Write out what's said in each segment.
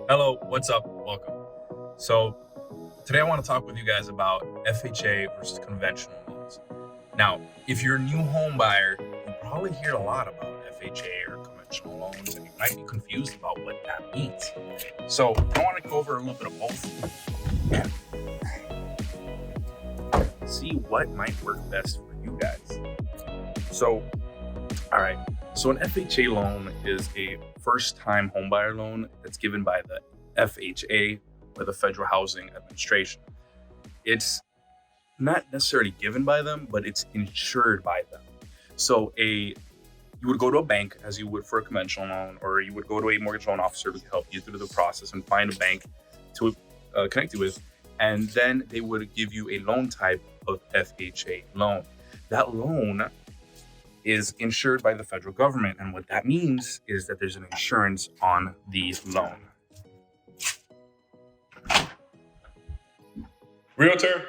Hello, what's up? Welcome. So, today I want to talk with you guys about FHA versus conventional loans. Now, if you're a new home buyer, you probably hear a lot about FHA or conventional loans, and you might be confused about what that means. So, I want to go over a little bit of both and see what might work best for you guys. So, all right. So, an FHA loan is a first time homebuyer loan that's given by the FHA or the Federal Housing Administration. It's not necessarily given by them, but it's insured by them. So, you would go to a bank as you would for a conventional loan, or you would go to a mortgage loan officer to help you through the process and find a bank to connect you with. And then they would give you a loan type of FHA loan. That loan is insured by the federal government. And what that means is that there's an insurance on the loan. Realtor.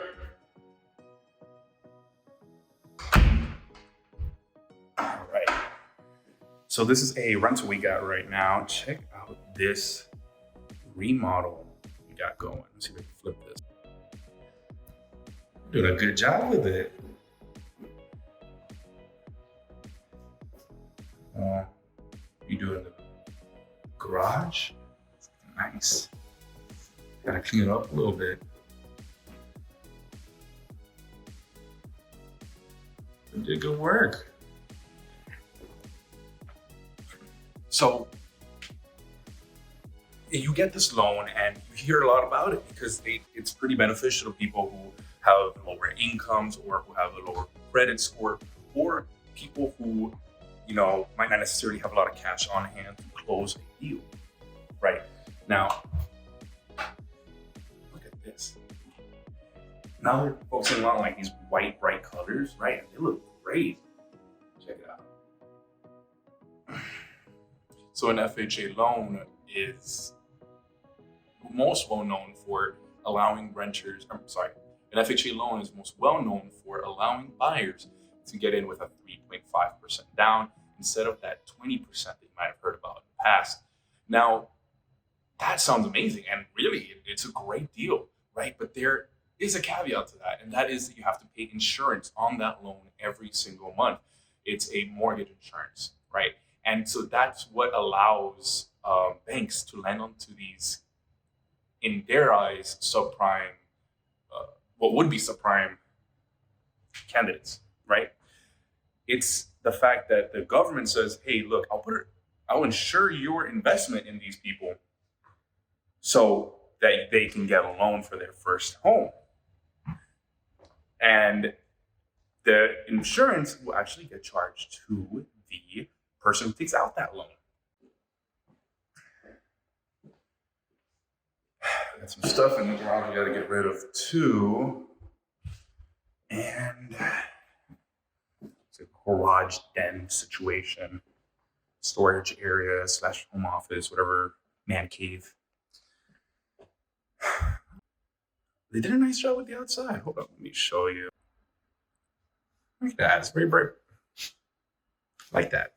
All right. So this is a rental we got right now. Check out this remodel we got going. Let's see if I can flip this. Doing a good job with it. You doing the garage? Nice. Gotta clean it up a little bit. You did good work. So you get this loan and you hear a lot about it because it's pretty beneficial to people who have lower incomes or who have a lower credit score, or people who might not necessarily have a lot of cash on hand to close a deal. Right now, look at this. Now they're focusing on like these white, bright colors, right? And they look great. Check it out. So an FHA loan is most well known for allowing renters. An FHA loan is most well known for allowing buyers to get in with a 3.5% down instead of that 20% that you might have heard about in the past. Now, that sounds amazing, and really, it's a great deal, right? But there is a caveat to that, and that is that you have to pay insurance on that loan every single month. It's a mortgage insurance, right? And so that's what allows banks to lend onto these, in their eyes, subprime, what would be subprime candidates, right? It's the fact that the government says, hey, look, I'll insure your investment in these people so that they can get a loan for their first home. And the insurance will actually get charged to the person who takes out that loan. Got some stuff in the garage we got to get rid of too. And it's a garage den situation, storage area / home office, whatever, man cave. They did a nice job with the outside. Hold on, let me show you. Look at that, it's very bright. Like that.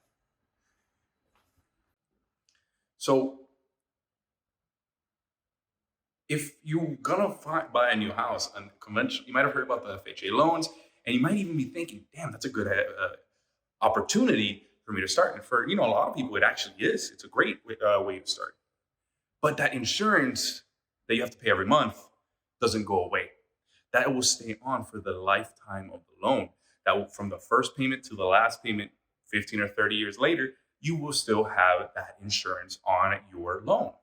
So if you're gonna buy a new house, on conventional, you might have heard about the FHA loans, and you might even be thinking, "Damn, that's a good opportunity for me to start." And for a lot of people, it actually is. It's a great way to start. But that insurance that you have to pay every month doesn't go away. That will stay on for the lifetime of the loan. That will, from the first payment to the last payment, 15 or 30 years later, you will still have that insurance on your loan.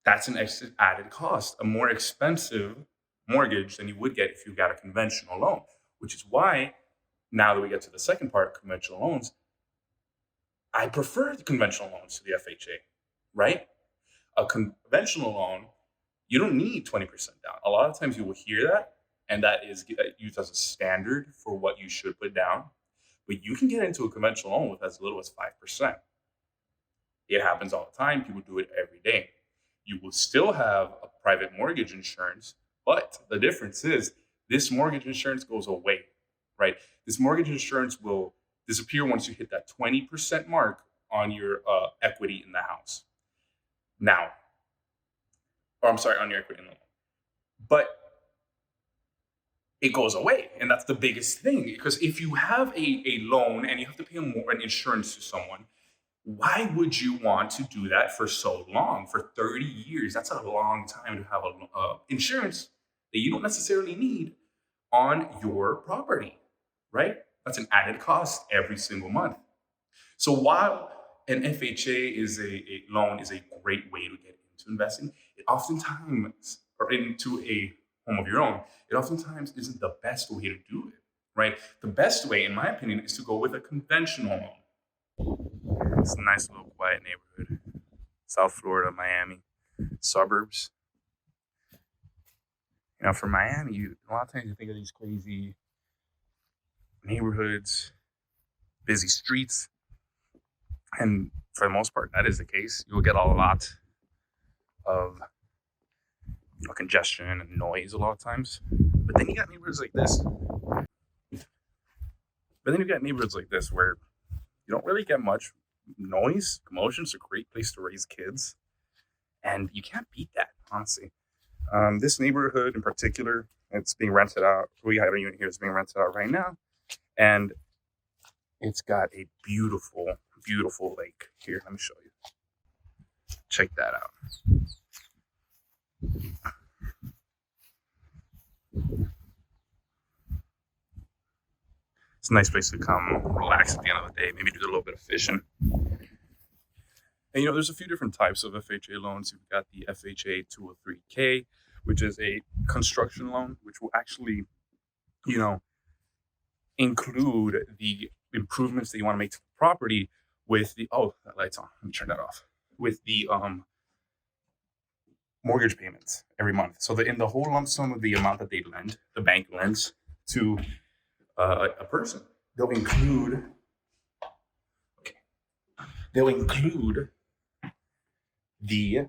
That's an extra added cost, a more expensive mortgage than you would get if you got a conventional loan, which is why now that we get to the second part, conventional loans, I prefer the conventional loans to the FHA, right? A conventional loan, you don't need 20% down. A lot of times you will hear that, and that is used as a standard for what you should put down. But you can get into a conventional loan with as little as 5%. It happens all the time. People do it every day. You will still have a private mortgage insurance, but the difference is this mortgage insurance goes away, right? This mortgage insurance will disappear once you hit that 20% mark on your equity in the house. Now, or I'm sorry, on your equity in the loan. But it goes away. And that's the biggest thing. Because if you have a loan and you have to pay more an insurance to someone, why would you want to do that for so long? For 30 years, that's a long time to have a insurance that you don't necessarily need on your property, right? That's an added cost every single month. So while an FHA is a loan is a great way to get into investing, it oftentimes, or into a home of your own, it oftentimes isn't the best way to do it, right? The best way, in my opinion, is to go with a conventional loan. It's a nice little quiet neighborhood. South Florida, Miami, suburbs. You know, for Miami, a lot of times you think of these crazy neighborhoods, busy streets. And for the most part, that is the case. You will get a lot of congestion and noise a lot of times. But then you got neighborhoods like this. Where you don't really get much noise. Commotion. It's a great place to raise kids. And you can't beat that, honestly. This neighborhood in particular, it's being rented out. We have a unit here that's being rented out right now. And it's got a beautiful, beautiful lake. Here, let me show you. Check that out. It's a nice place to come relax at the end of the day, maybe do a little bit of fishing. And you know, there's a few different types of FHA loans. You've got the FHA 203K, which is a construction loan, which will actually, you know, include the improvements that you want to make to the property with the, oh, that light's on. Let me turn that off. With the mortgage payments every month. So in the whole lump sum of the amount that they lend, the bank lends to a person, they'll include the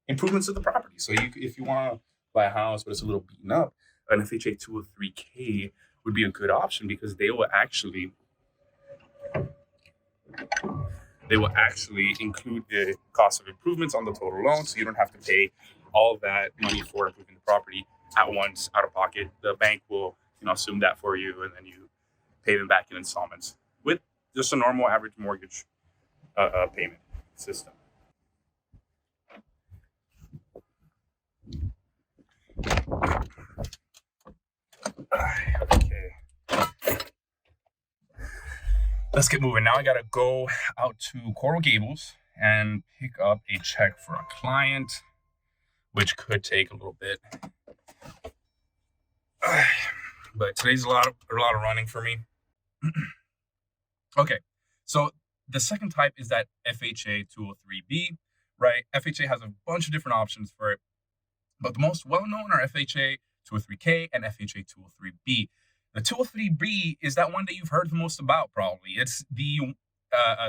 improvements of the property. So if you want to buy a house but it's a little beaten up, an FHA 203K would be a good option because they will actually include the cost of improvements on the total loan, so you don't have to pay all that money for improving the property at once out of pocket. The bank will, assume that for you, and then you pay them back in installments with just a normal average mortgage payment system. Okay. Let's get moving. Now I gotta go out to Coral Gables and pick up a check for a client, which could take a little bit. But today's a lot of running for me. Okay, so the second type is that FHA 203B, right? FHA has a bunch of different options for it, but the most well-known are FHA 203K and FHA 203B. The 203B is that one that you've heard the most about, probably. It's the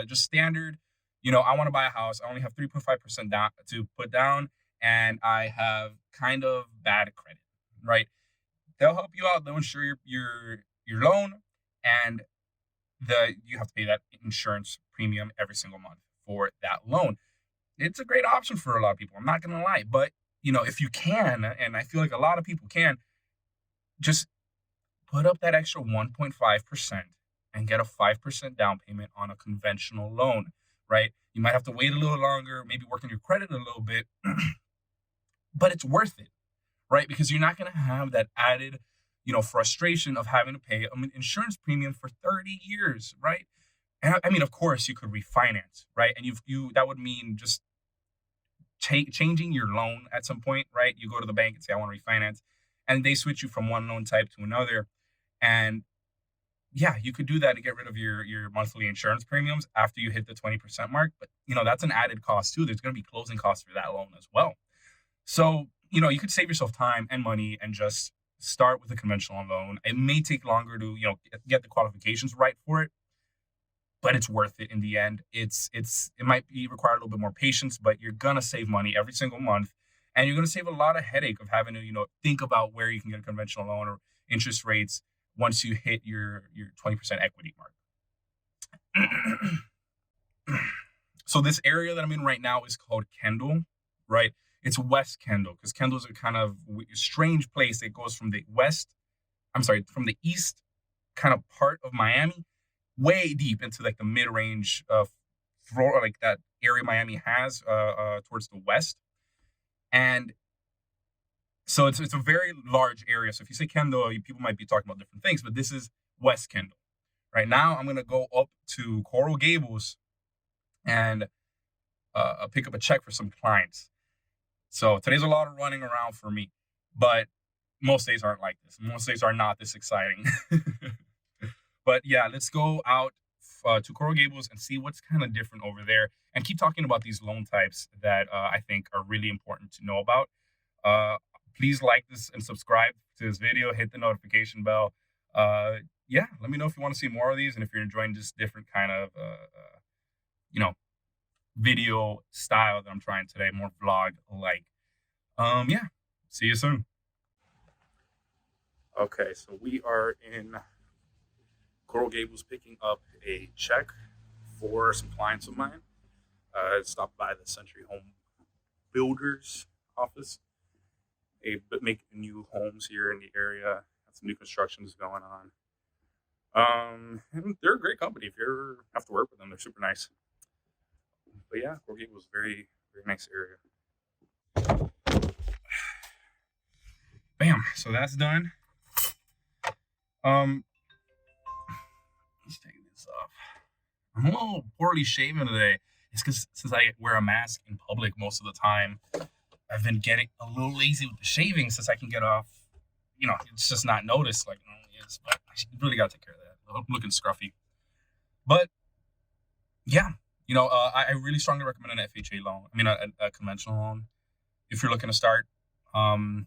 just standard, I want to buy a house. I only have 3.5% down to put down, and I have kind of bad credit, right? They'll help you out. They'll insure your loan, and you have to pay that insurance premium every single month for that loan. It's a great option for a lot of people. I'm not going to lie, but if you can, and I feel like a lot of people can, just put up that extra 1.5% and get a 5% down payment on a conventional loan, right? You might have to wait a little longer, maybe work on your credit a little bit, but it's worth it, right? Because you're not going to have that added, frustration of having to pay an insurance premium for 30 years, right? And I mean, of course, you could refinance, right? And that would mean just changing your loan at some point, right? You go to the bank and say, I want to refinance, and they switch you from one loan type to another. And yeah, you could do that to get rid of your monthly insurance premiums after you hit the 20% mark. But, that's an added cost too. There's going to be closing costs for that loan as well. So, you could save yourself time and money and just start with a conventional loan. It may take longer to, get the qualifications right for it, but it's worth it in the end. It might require a little bit more patience, but you're going to save money every single month. And you're going to save a lot of headache of having to, think about where you can get a conventional loan or interest rates once you hit your 20% equity mark. So this area that I'm in right now is called Kendall, right? It's West Kendall, because Kendall's a kind of strange place. It goes from the from the east kind of part of Miami, way deep into like the mid-range of Florida, like that area Miami has towards the west. And so it's a very large area. So if you say Kendall, people might be talking about different things, but this is West Kendall. Right now, I'm gonna go up to Coral Gables and pick up a check for some clients. So today's a lot of running around for me, but most days aren't like this. Most days are not this exciting. But yeah, let's go out to Coral Gables and see what's kind of different over there, and keep talking about these loan types that I think are really important to know about. Please like this and subscribe to this video. Hit the notification bell. Yeah, let me know if you want to see more of these, and if you're enjoying this different kind of video style that I'm trying today, more vlog like. Yeah, see you soon. Okay, so we are in Coral Gables picking up a check for some clients of mine. Stopped by the Century Home Builders office. They make new homes here in the area. Got some new constructions going on. And they're a great company. If you ever have to work with them, they're super nice. But yeah, Coral Gables, very, very nice area. Bam. So that's done. Let's take this off. I'm a little poorly shaven today. It's because since I wear a mask in public most of the time, I've been getting a little lazy with the shaving since I can get off. It's just not noticed like it normally is. But I really got to take care of that. I'm looking scruffy. But yeah, I really strongly recommend an FHA loan. I mean, a conventional loan. If you're looking to start, an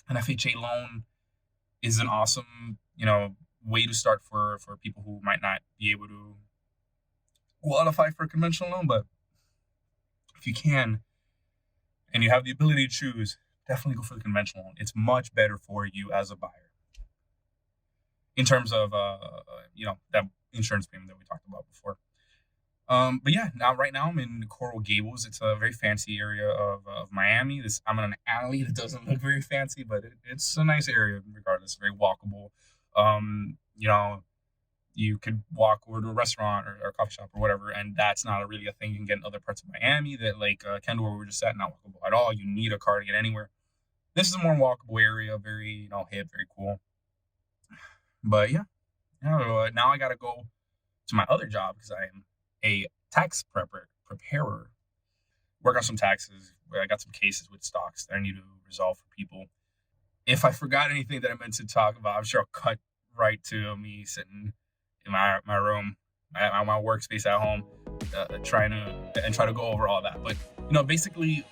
FHA loan is an awesome, way to start for people who might not be able to qualify for a conventional loan. But if you can, and you have the ability to choose, definitely go for the conventional loan. It's much better for you as a buyer in terms of, that insurance payment that we talked about before. But yeah, right now I'm in Coral Gables. It's a very fancy area of Miami. I'm in an alley that doesn't look very fancy, but it's a nice area regardless. Very walkable. You could walk over to a restaurant or a coffee shop or whatever, and that's not really a thing you can get in other parts of Miami. That like Kendall, where we were just at, not walkable at all. You need a car to get anywhere. This is a more walkable area, very hip, very cool. But yeah, now I gotta go to my other job because I am a tax preparer. Work on some taxes. I got some cases with stocks that I need to resolve for people. If I forgot anything that I meant to talk about, I'm sure I'll cut right to me sitting in my room, my workspace at home, try to go over all that. But basically,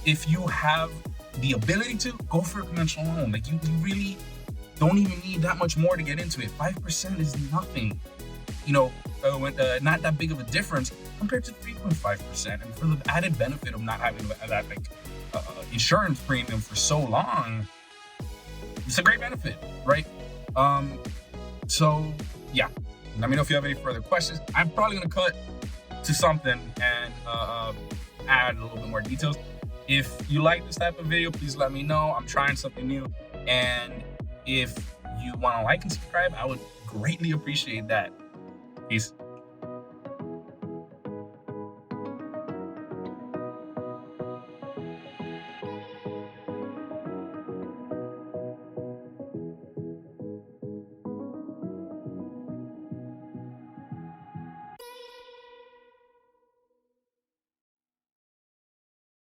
if you have the ability to, go for a conventional loan. Like you really don't even need that much more to get into it. 5% is nothing. Not that big of a difference compared to 3.5%. And for the added benefit of not having that insurance premium for so long, it's a great benefit, right? So yeah, let me know if you have any further questions. I'm probably gonna cut to something and add a little bit more details. If you like this type of video, please let me know. I'm trying something new, and if you want to like and subscribe, I would greatly appreciate that. Peace.